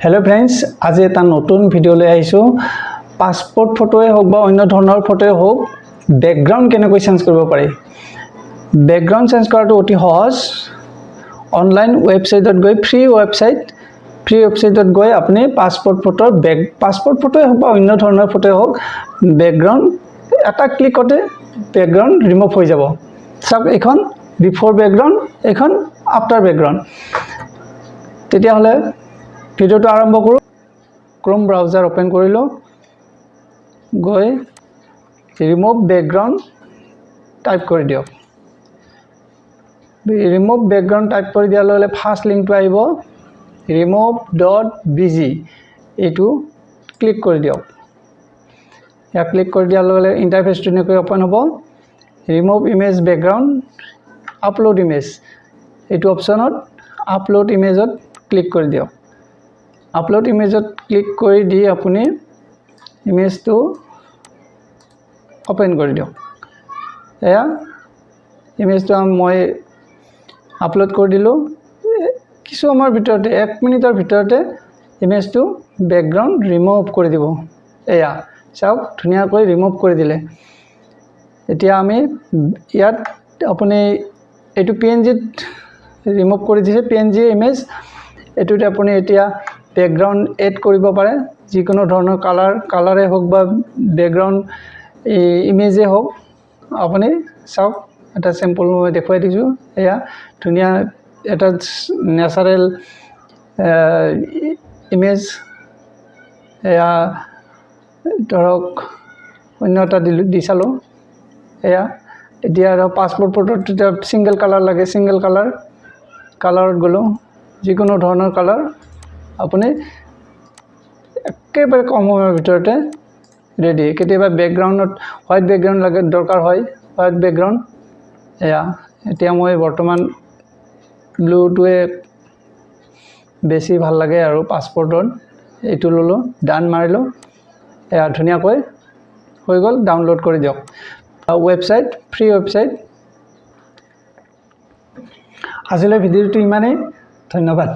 Hello friends आज एक नतुन video ले आइसो पासपोर्ट फटोए होक बा अन्य धৰণৰ फटोए होक बैकग्राउंड केनेকৈ चेंज কৰিব पारि बैकग्राउंड चेंज কৰাটো অতি সহজ অনলাइन वेबसाइटত গৈ फ्री वेबसाइटত গৈ আপুনি पासपोर्ट फटोए होक बा अन्य ধৰণৰ ফটোए होक बैकग्राउंड এটা ক্লিকতে बैकग्राउंड रिमूव হৈ যাব সব এখন बिफोर बैकग्राउंड এখন आफ्टर बैकग्राउंड তেতিয়া হলে ভিডিওটো আৰম্ভ কৰো ক্ৰোম ব্ৰাউজাৰ ওপেন কৰিলো গৈ ৰিমুভ ব্যাকগ্ৰাউন্ড টাইপ কৰি দিও ৰিমুভ ব্যাকগ্ৰাউন্ড টাইপ কৰি দিয়াৰ লগে ফাৰ্স্ট লিংকটো আহিব remove.bg এটো ক্লিক কৰি দিও ইয়া ক্লিক কৰি দিয়াৰ লগে ইন্টাৰফেসটো নেকৈ ওপেন হ'ব remove image background upload image এটো অপচনত আপলোড ইমেজত ক্লিক কৰি দিও अपलोड इमेजत क्लिक कर दी अपनी इमेज तो ओपन कर दियो या इमेज तो मैं अपलोड कर दिलो किछु आमार भितरते 1 मिनिटर भितरते इमेज तो बैकग्राउंड रिमूव कर दिबो एया सब धुनिया कर रिमूव कर दिले एतिया आमी यात अपनी एटु पीएनजी रिमूव कर दिसे पीएनजी इमेज एटुते अपनी एतिया बैकग्राउंड एड करिब पारे जिकोनो धৰণৰ কালাৰে হোক বা बैकग्राउंड इमेजे होक আপুনি সব এটা স্যাম্পল মই দেখুৱাই দিছো এয়া ধুনিয়া এটা ন্যাচাৰাল ইমেজ এয়া ধৰক অন্যটা দিছালো এয়া এতিয়া পাসপোৰ্ট ফটোতে সিঙ্গেল কালাৰ লাগে সিঙ্গেল কালাৰত গলো जिकोनो ধৰণৰ কালার अपने एकेबारे कम समय भितरते रेडी केतिबा बैकग्राउंडत व्हाइट बैकग्राउंड लगे दरकार হয় व्हाइट बैकग्राउंड या एतिया মই বৰ্তমান ব্লুটোৱে বেছি ভাল লাগে আৰু পাসপোৰ্টত এটো ললো ডান মাৰিলো এয়া ধুনিয়া কৈ হৈ গল ডাউনলোড কৰি দিওক ওয়েবসাইট ফ্ৰি ওয়েবসাইট আজিলৈ ভিডিওটো ইমানেই ধন্যবাদ।